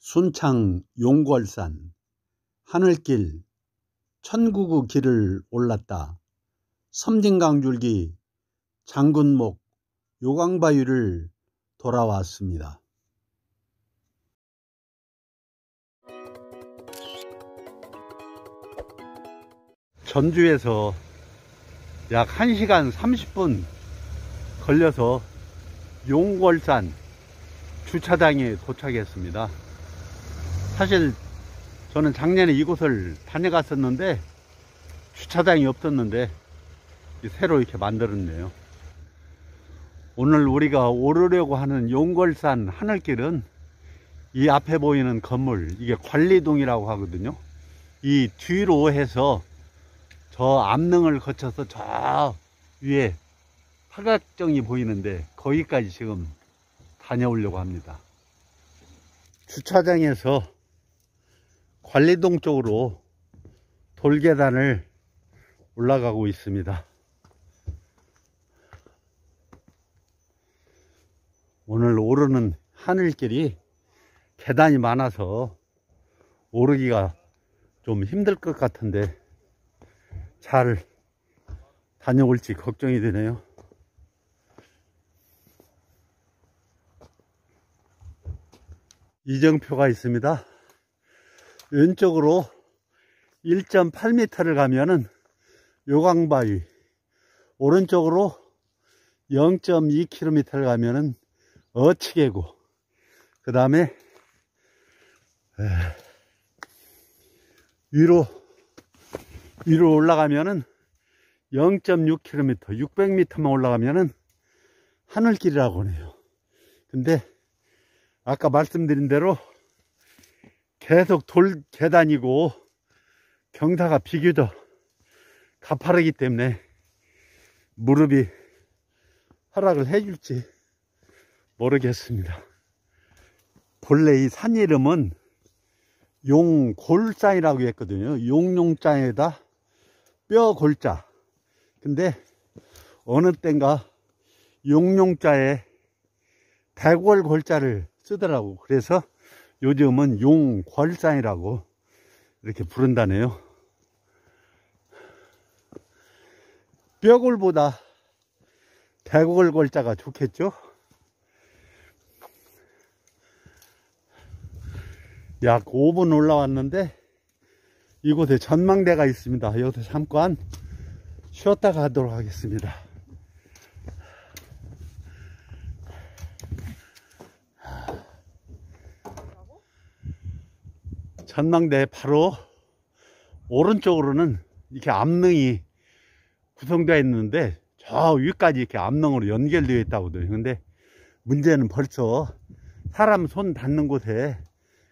순창 용궐산 하늘길 천구구 길을 올랐다. 섬진강줄기 장군목 요강바위를 돌아왔습니다. 전주에서 약 1시간 30분 걸려서 용궐산 주차장에 도착했습니다. 사실 저는 작년에 이곳을 다녀갔었는데 주차장이 없었는데 새로 이렇게 만들었네요. 오늘 우리가 오르려고 하는 용궐산 하늘길은 이 앞에 보이는 건물, 이게 관리동이라고 하거든요. 이 뒤로 해서 저 암릉을 거쳐서 저 위에 팔각정이 보이는데 거기까지 지금 다녀오려고 합니다. 주차장에서 관리동 쪽으로 돌계단을 올라가고 있습니다. 오늘 오르는 하늘길이 계단이 많아서 오르기가 좀 힘들 것 같은데 잘 다녀올지 걱정이 되네요. 이정표가 있습니다. 왼쪽으로 1.8m를 가면은 요강바위, 오른쪽으로 0.2km를 가면은 어치계구, 그 다음에 위로 올라가면은 0.6km, 600m만 올라가면은 하늘길이라고 하네요. 근데 아까 말씀드린 대로 계속 돌 계단이고 경사가 비교적 가파르기 때문에 무릎이 허락을 해줄지 모르겠습니다. 본래 이 산 이름은 용골산이라고 했거든요. 용용자에다 뼈골자. 근데 어느 땐가 용용자에 대골골자를 쓰더라고. 그래서 요즘은 용궐산이라고 이렇게 부른다네요. 뼈골보다 대골골자가 좋겠죠? 약 5분 올라왔는데 이곳에 전망대가 있습니다. 여기서 잠깐 쉬었다 가도록 하겠습니다. 전망대 바로 오른쪽으로는 이렇게 암릉이 구성되어 있는데 저 위까지 이렇게 암릉으로 연결되어 있다고 하거든요. 근데 문제는 벌써 사람 손 닿는 곳에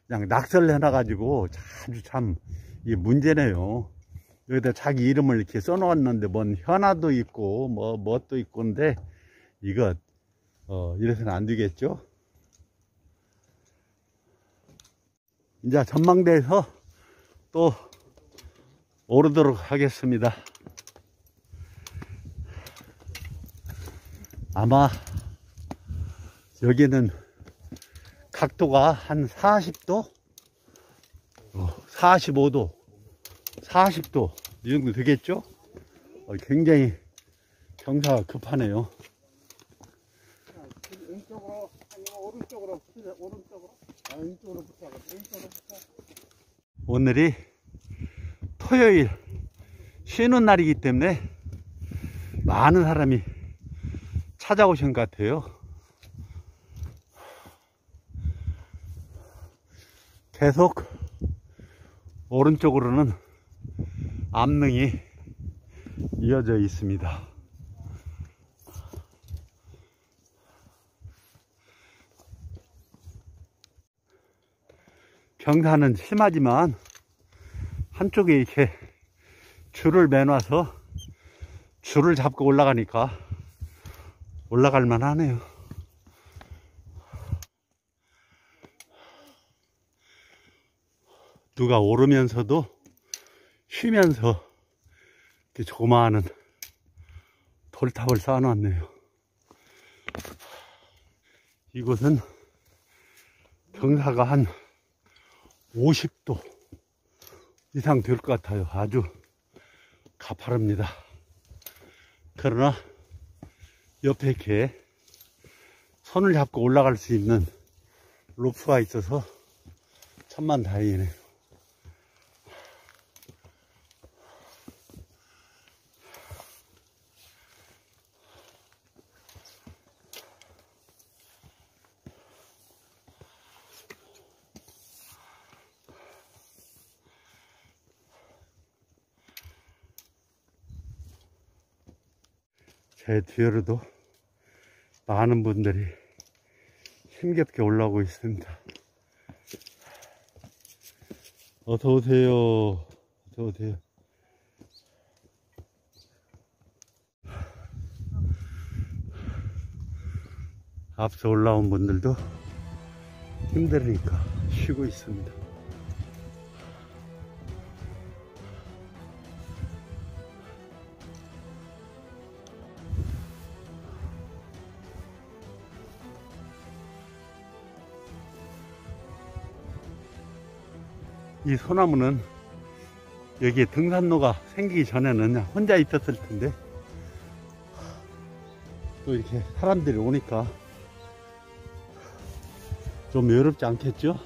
그냥 낙서를 해놔가지고 아주 참 이 문제네요. 여기다 자기 이름을 이렇게 써놓았는데 뭔 현아도 있고 뭣도 있고 근데 이거 이래서는 안 되겠죠. 이제 전망대에서 또 오르도록 하겠습니다. 아마 여기는 각도가 한 40도, 45도, 40도 이 정도 되겠죠? 굉장히 경사가 급하네요. 왼쪽으로, 오른쪽으로, 왼쪽으로 붙어. 오늘이 토요일 쉬는 날이기 때문에 많은 사람이 찾아오신 것 같아요. 계속 오른쪽으로는 암릉이 이어져 있습니다. 경사는 심하지만 한쪽에 이렇게 줄을 매놔서 줄을 잡고 올라가니까 올라갈 만하네요. 누가 오르면서도 쉬면서 이렇게 조그마한 돌탑을 쌓아놨네요. 이곳은 경사가 한 50도 이상 될 것 같아요. 아주 가파릅니다. 그러나 옆에 이렇게 손을 잡고 올라갈 수 있는 로프가 있어서 천만다행이네요. 제 뒤로도 많은 분들이 힘겹게 올라오고 있습니다. 어서오세요. 어서오세요. 앞서 올라온 분들도 힘드니까 쉬고 있습니다. 이 소나무는 여기에 등산로가 생기기 전에는 혼자 있었을 텐데 또 이렇게 사람들이 오니까 좀 외롭지 않겠죠?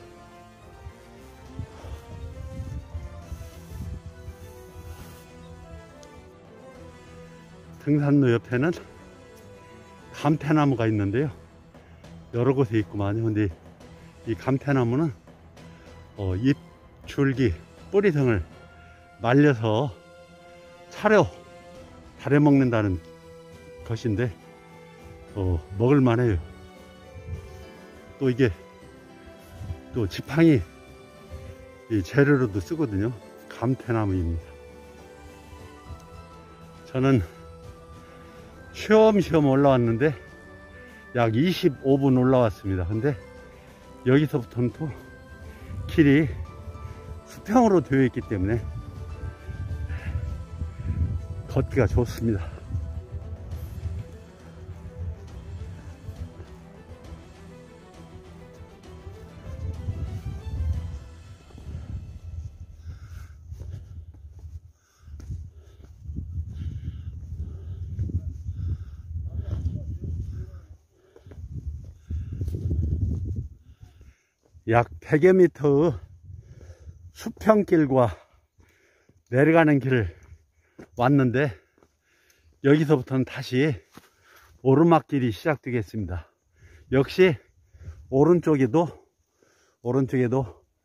등산로 옆에는 감태나무가 있는데요. 여러 곳에 있구만요. 근데 이 감태나무는 잎, 줄기, 뿌리 등을 말려서 차려 달여 먹는다는 것인데 먹을만해요. 또 이게 또 지팡이 이 재료로도 쓰거든요. 감태나무입니다. 저는 쉬엄쉬엄 올라왔는데 약 25분 올라왔습니다. 근데 여기서부터는 또 길이 수평으로 되어 있기 때문에 걷기가 좋습니다. 약 100여 미터의 수평길과 내려가는 길을 왔는데 여기서부터는 다시 오르막길이 시작되겠습니다. 역시 오른쪽에도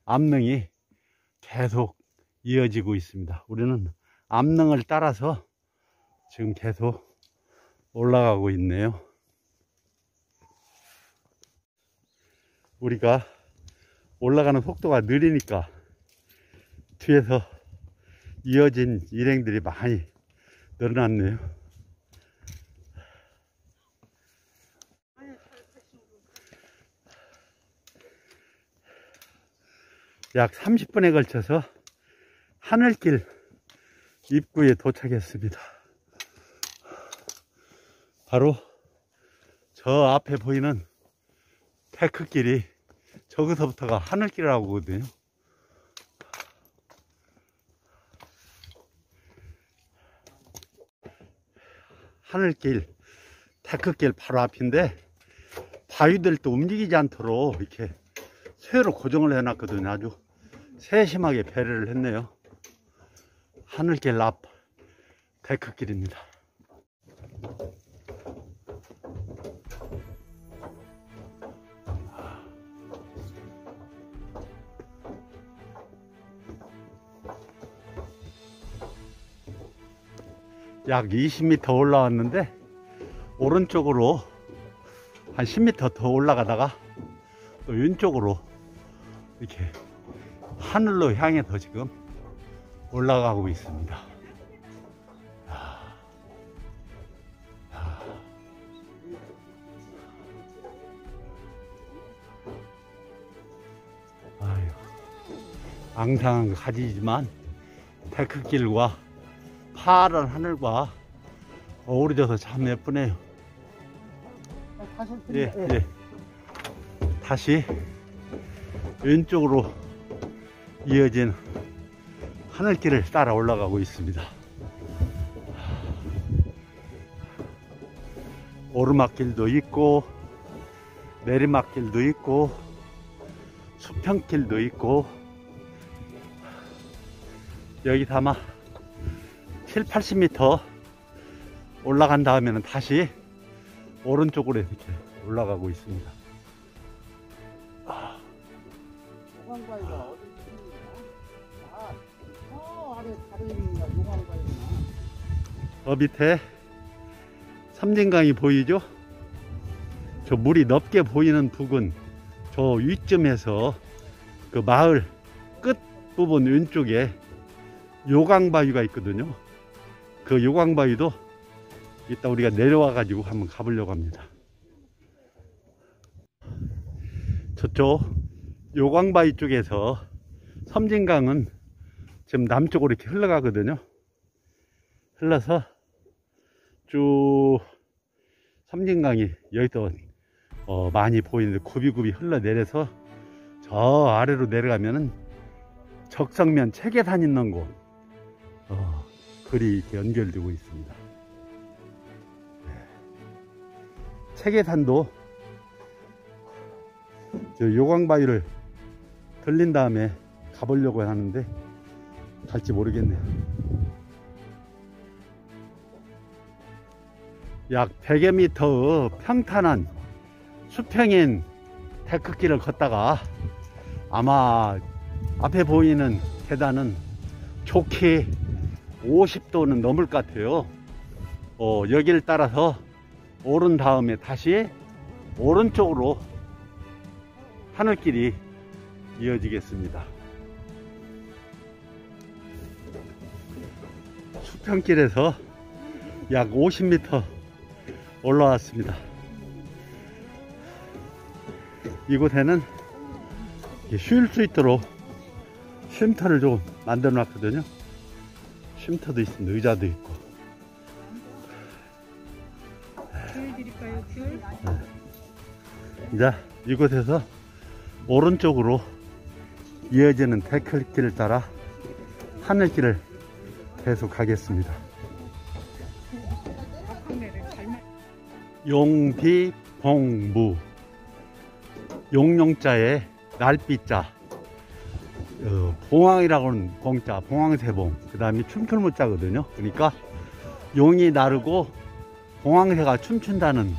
암릉이 계속 이어지고 있습니다. 우리는 암릉을 따라서 지금 계속 올라가고 있네요. 우리가 올라가는 속도가 느리니까 뒤에서 이어진 일행들이 많이 늘어났네요. 약 30분에 걸쳐서 하늘길 입구에 도착했습니다. 바로 저 앞에 보이는 테크길이 저기서부터가 하늘길이라고 하거든요. 하늘길, 테크길 바로 앞인데 바위들도 움직이지 않도록 이렇게 쇠로 고정을 해놨거든요. 아주 세심하게 배려를 했네요. 하늘길 앞 데크길입니다. 약 20m 올라왔는데 오른쪽으로 한 10m 더 올라가다가 또 왼쪽으로 이렇게 하늘로 향해서 지금 올라가고 있습니다. 아유, 앙상한 가지지만 데크길과 파란 하늘과 어우러져서 참 예쁘네요. 예. 다시 왼쪽으로 이어진 하늘길을 따라 올라가고 있습니다. 오르막길도 있고 내리막길도 있고 수평길도 있고, 여기 아마 7, 80m 올라간 다음에는 다시 오른쪽으로 이렇게 올라가고 있습니다. 요강바위가 어디 있습니까? 저 아래 다리가 요강바위구나. 저 밑에 삼진강이 보이죠? 저 물이 넓게 보이는 부근, 저 위쯤에서 그 마을 끝 부분 왼쪽에 요강바위가 있거든요. 그 요강바위도 이따 우리가 내려와 가지고 한번 가보려고 합니다. 저쪽 요강바위 쪽에서 섬진강은 지금 남쪽으로 이렇게 흘러가거든요. 흘러서 쭉 섬진강이 여기도 많이 보이는데 굽이굽이 흘러내려서 저 아래로 내려가면은 적성면 체계산 있는 곳, 글이 이렇게 연결되고 있습니다. 체계산도 저 요강바위를 들린 다음에 가보려고 하는데 갈지 모르겠네요. 약 100여 미터 평탄한 수평인 데크길을 걷다가 아마 앞에 보이는 계단은 좋게 50도는 넘을 것 같아요. 여기를 따라서 오른 다음에 다시 오른쪽으로 하늘길이 이어지겠습니다. 수평길에서 약 50m 올라왔습니다. 이곳에는 쉴 수 있도록 쉼터를 좀 만들어 놨거든요. 쉼터도 있습니다. 의자도 있고. 귤 드릴까요? 귤? 이제 이곳에서 오른쪽으로 이어지는 데크길을 따라 하늘길을 계속 가겠습니다. 용비봉무, 용용자에 날비자, 봉황이라고 하는 봉자, 봉황새봉, 그 다음에 춤출무자거든요. 그러니까 용이 나르고 봉황새가 춤춘다는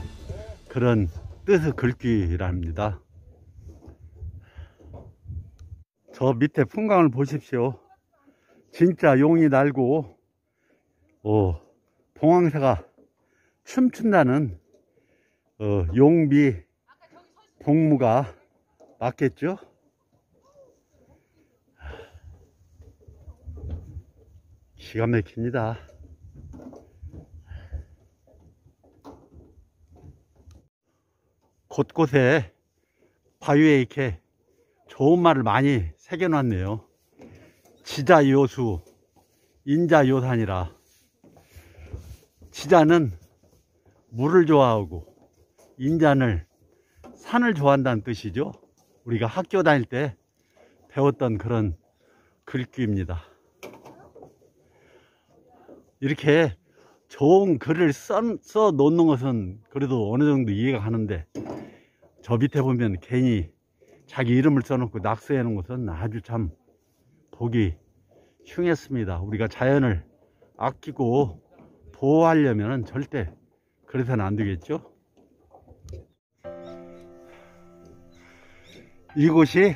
그런 뜻의 글귀랍니다. 저 밑에 풍광을 보십시오. 진짜 용이 날고 봉황새가 춤춘다는 용비 봉무가 맞겠죠? 기가 막힙니다. 곳곳에 바위에 이렇게 좋은 말을 많이 새겨놨네요. 지자요수, 인자요산이라. 지자는 물을 좋아하고 인자는 산을 좋아한다는 뜻이죠. 우리가 학교 다닐 때 배웠던 그런 글귀입니다. 이렇게 좋은 글을 써 놓는 것은 그래도 어느 정도 이해가 가는데, 저 밑에 보면 괜히 자기 이름을 써놓고 낙서해 놓은 것은 아주 참 보기 흉했습니다. 우리가 자연을 아끼고 보호하려면 절대 그래서는 안 되겠죠. 이곳이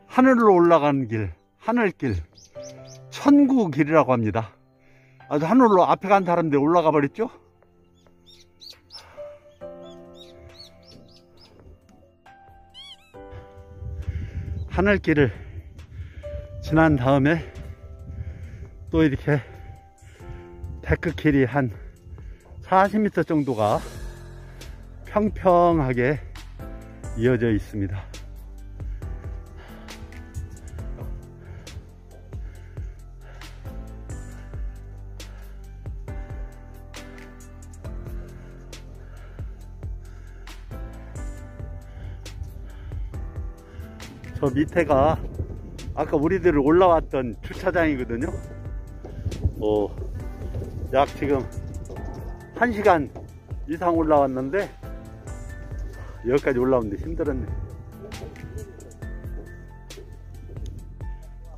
하늘로 올라가는 길, 하늘길, 천구길이라고 합니다. 아주 하늘로 앞에 간 사람들 올라가 버렸죠. 하늘길을 지난 다음에 또 이렇게 데크길이 한 40m 정도가 평평하게 이어져 있습니다. 저 밑에가 아까 우리들이 올라왔던 주차장이거든요. 약 지금 1시간 이상 올라왔는데 여기까지 올라오는데 힘들었네.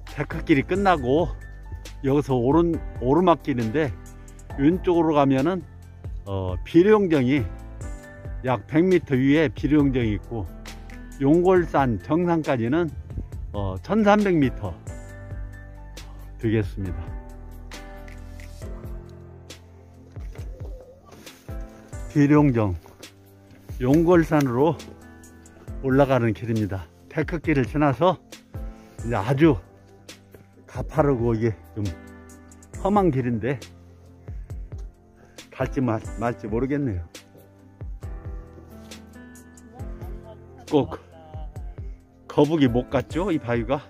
데크길이 끝나고 여기서 오르막길인데 왼쪽으로 가면은 비료용정이 약 100m 위에 비료용정이 있고 용골산 정상까지는 1300m 되겠습니다. 비료용정 용골산으로 올라가는 길입니다. 데크길을 지나서 이제 아주 가파르고 이게 좀 험한 길인데 갈지 말지 모르겠네요. 꼭 거북이 못 갔죠? 이 바위가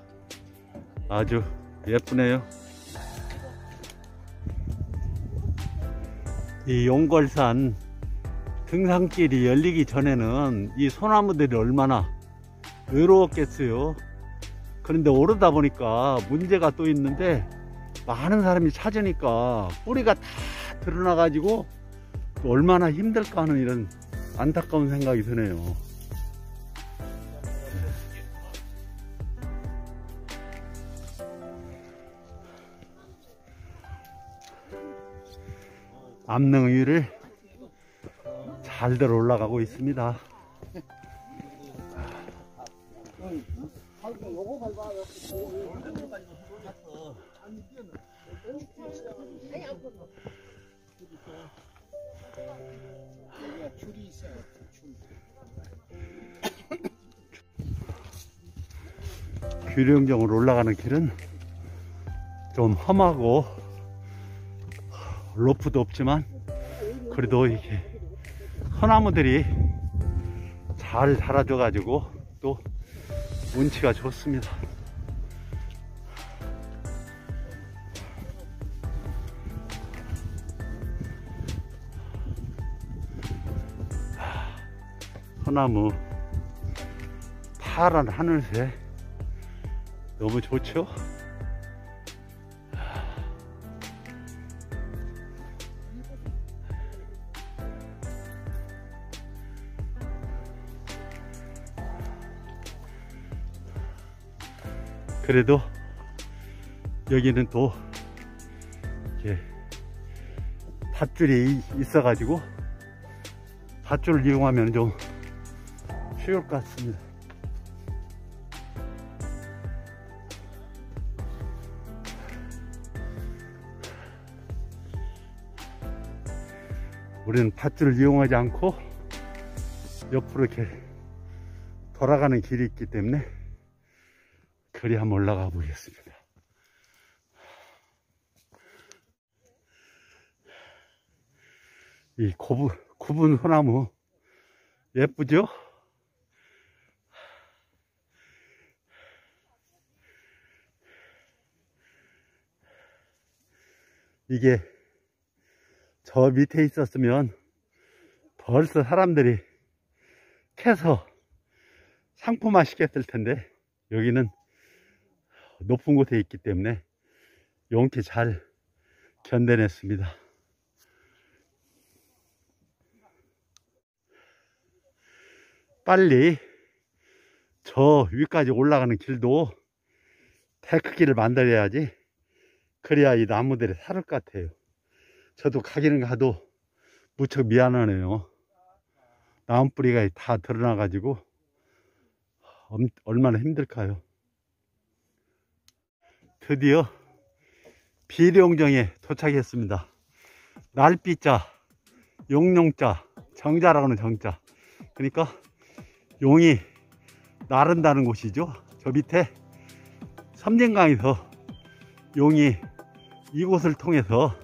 아주 예쁘네요. 이 용골산 등산길이 열리기 전에는 이 소나무들이 얼마나 외로웠겠어요. 그런데 오르다 보니까 문제가 또 있는데 많은 사람이 찾으니까 뿌리가 다 드러나 가지고 또 얼마나 힘들까 하는 이런 안타까운 생각이 드네요. 암릉 위를 잘들 올라가고 있습니다. 비료용정으로 올라가는 길은 좀 험하고 로프도 없지만 그래도 이렇게 소나무들이 잘 자라줘 가지고 또 운치가 좋습니다. 소나무 파란 하늘색 너무 좋죠? 그래도 여기는 또 이렇게 밧줄이 있어 가지고 밧줄을 이용하면 좀 쉬울 것 같습니다. 우리는 밧줄을 이용하지 않고 옆으로 이렇게 돌아가는 길이 있기 때문에 그리 한번 올라가 보겠습니다. 이 굽은 소나무 예쁘죠? 이게 저 밑에 있었으면 벌써 사람들이 캐서 상품화 시켰을 텐데 여기는 높은 곳에 있기 때문에 용케 잘 견뎌냈습니다. 빨리 저 위까지 올라가는 길도 데크길을 만들어야지 그래야 이 나무들이 살을 것 같아요. 저도 가기는 가도 무척 미안하네요. 나무뿌리가 다 드러나 가지고 얼마나 힘들까요. 드디어 비료용정에 도착했습니다. 날비자, 용용자, 정자라고 하는 정자. 그러니까 용이 나른다는 곳이죠. 저 밑에 섬진강에서 용이 이곳을 통해서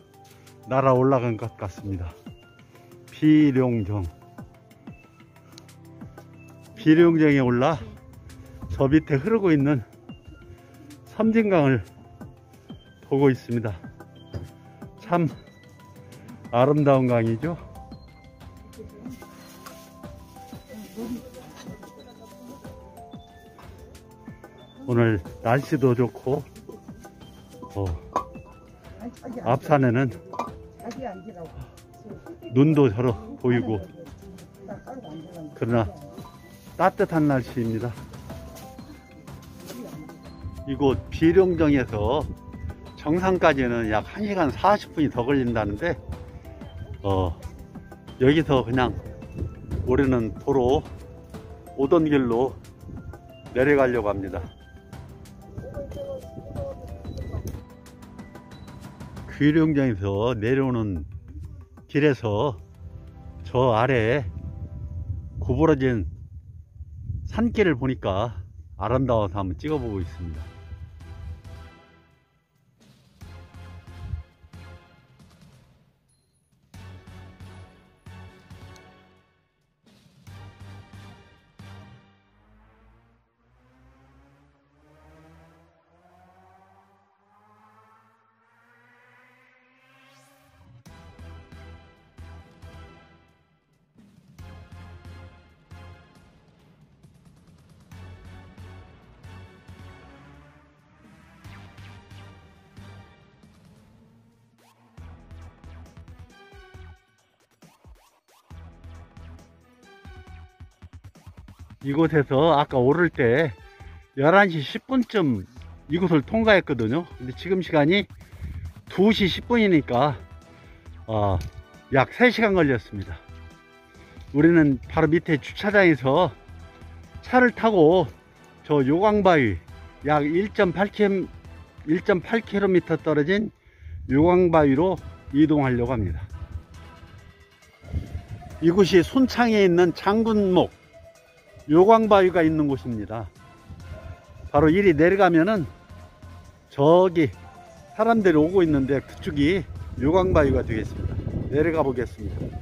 날아 올라간 것 같습니다. 비료용정. 비료용정에 올라 저 밑에 흐르고 있는 섬진강을 보고 있습니다. 참 아름다운 강이죠. 오늘 날씨도 좋고 앞산에는 눈도 저러 보이고 그러나 따뜻한 날씨입니다. 이곳 비룡정에서 정상까지는 약 1시간 40분이 더 걸린다는데 여기서 그냥 우리는 도로 오던 길로 내려가려고 합니다. 비룡정에서 내려오는 길에서 저 아래에 구부러진 산길을 보니까 아름다워서 한번 찍어보고 있습니다. 이곳에서 아까 오를 때 11시 10분쯤 이곳을 통과했거든요. 근데 지금 시간이 2시 10분이니까 약 3시간 걸렸습니다. 우리는 바로 밑에 주차장에서 차를 타고 저 요광바위 약 1.8km 떨어진 요광바위로 이동하려고 합니다. 이곳이 순창에 있는 장군목 요광바위가 있는 곳입니다. 바로 이리 내려가면은 저기 사람들이 오고 있는데 그쪽이 요광바위가 되겠습니다. 내려가 보겠습니다.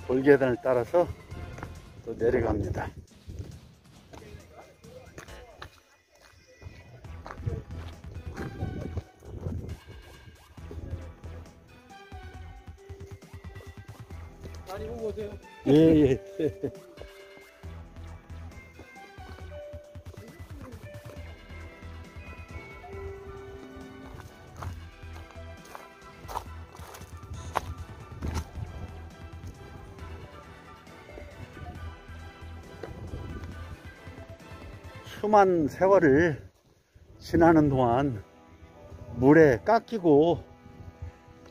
돌계단을 따라서 또 내려갑니다. 많이 보고 오세요. 예. 수많은 세월을 지나는 동안 물에 깎이고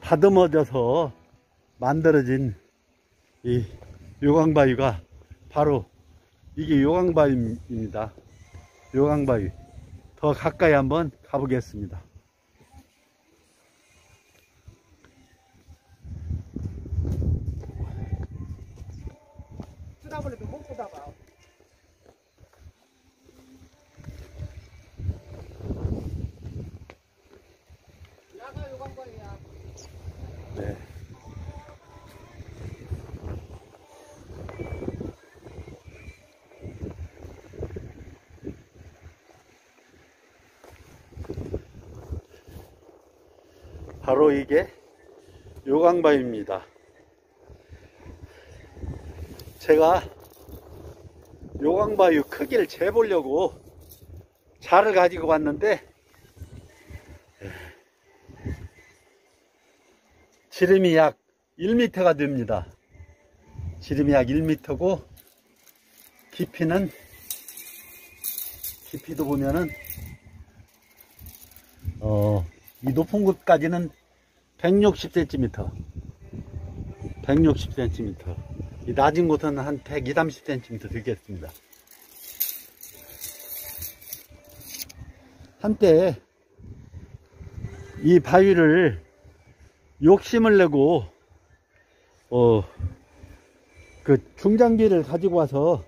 다듬어져서 만들어진 이 요광바위가 바로 이게 요광바위입니다. 요광바위 더 가까이 한번 가보겠습니다. 쓰다버려도 못 쓰다봐. 야가 요광바위야. 네. 바로 이게 요광바위입니다. 제가 요광바위 크기를 재보려고 자를 가지고 왔는데 지름이 약 1m가 됩니다. 지름이 약 1m고 깊이도 보면은 이 높은 곳까지는 160cm, 이 낮은 곳은 한 120, 30cm 되겠습니다. 한때 이 바위를 욕심을 내고 그 중장비를 가지고 와서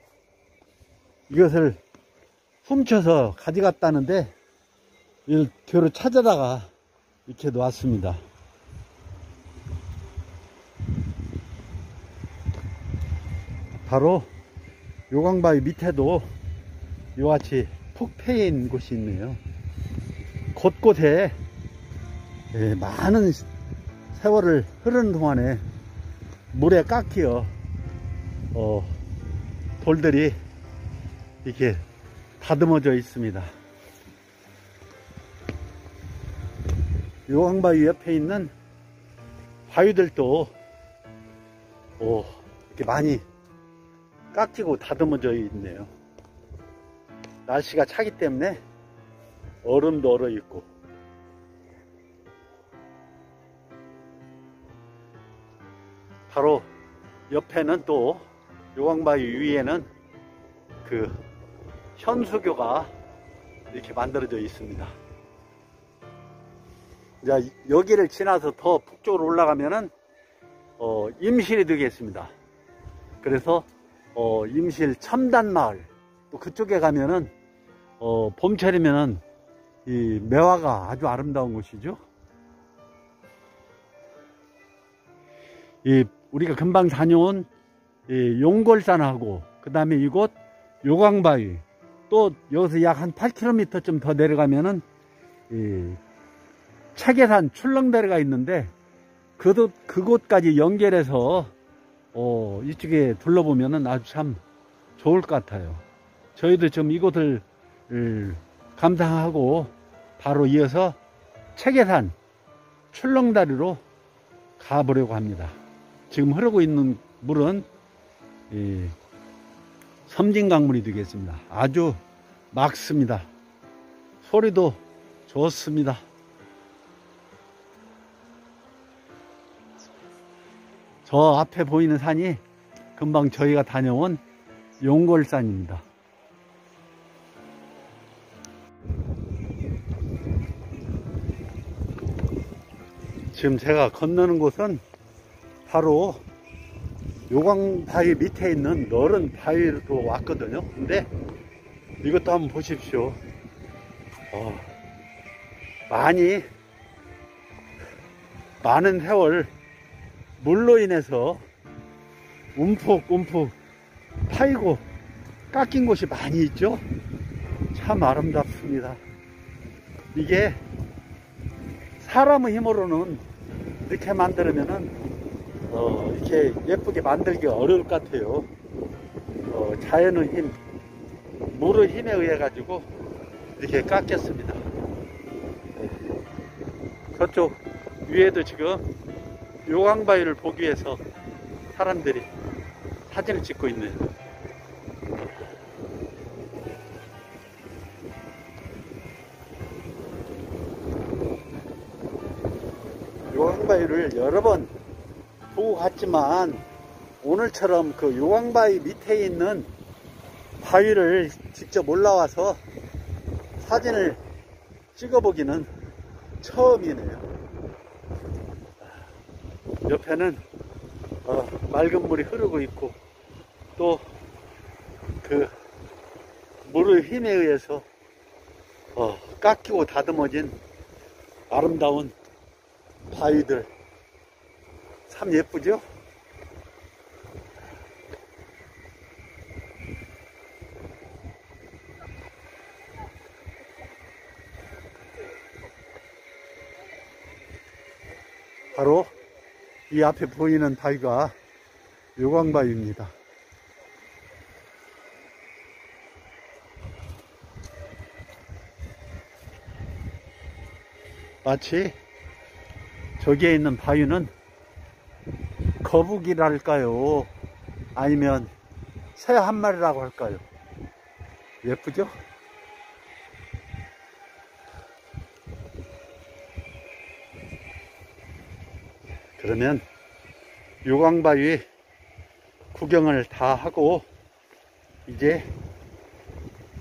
이것을 훔쳐서 가져갔다는데 이 뒤로 찾아다가 이렇게 놓았습니다. 바로 요광바위 밑에도 이와같이 푹 패인 곳이 있네요. 곳곳에 많은 세월을 흐르는 동안에 물에 깎여 돌들이 이렇게 다듬어져 있습니다. 요강바위 옆에 있는 바위들도 이렇게 많이 깎이고 다듬어져 있네요. 날씨가 차기 때문에 얼음도 얼어 있고, 바로 옆에는 또 요강바위 위에는 그 현수교가 이렇게 만들어져 있습니다. 이제 여기를 지나서 더 북쪽으로 올라가면은 임실이 되겠습니다. 그래서 임실 첨단마을, 또 그쪽에 가면은 봄철이면은 이 매화가 아주 아름다운 곳이죠. 이 우리가 금방 다녀온 이 용골산하고, 그 다음에 이곳 요강바위, 또 여기서 약 한 8km쯤 더 내려가면은 이 체계산 출렁다리가 있는데, 그곳까지 연결해서 이쪽에 둘러보면은 아주 참 좋을 것 같아요. 저희도 지금 이곳을 감상하고 바로 이어서 체계산 출렁다리로 가보려고 합니다. 지금 흐르고 있는 물은 섬진강물이 되겠습니다. 아주 맑습니다. 소리도 좋습니다. 저 앞에 보이는 산이 금방 저희가 다녀온 용골산입니다. 지금 제가 건너는 곳은 바로 요강바위 밑에 있는 넓은 바위로 왔거든요. 근데 이것도 한번 보십시오. 많은 세월 물로 인해서 움푹움푹 파이고 깎인 곳이 많이 있죠. 참 아름답습니다. 이게 사람의 힘으로는 이렇게 만들면은 이렇게 예쁘게 만들기가 어려울 것 같아요. 자연의 힘, 물의 힘에 의해 가지고 이렇게 깎였습니다. 저쪽 위에도 지금 요강바위를 보기 위해서 사람들이 사진을 찍고 있네요. 요강바위를 여러 번 보고 갔지만, 오늘처럼 그 요강바위 밑에 있는 바위를 직접 올라와서 사진을 찍어보기는 처음이네요. 옆에는 맑은 물이 흐르고 있고, 또 그 물의 힘에 의해서 깎이고 다듬어진 아름다운 바위들, 참 예쁘죠? 바로 이 앞에 보이는 바위가 요강바위입니다. 마치 저기에 있는 바위는 거북이랄까요? 아니면 새 한 마리라고 할까요? 예쁘죠? 그러면 요강바위 구경을 다 하고 이제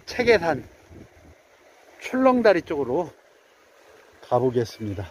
체계산 출렁다리 쪽으로 가보겠습니다.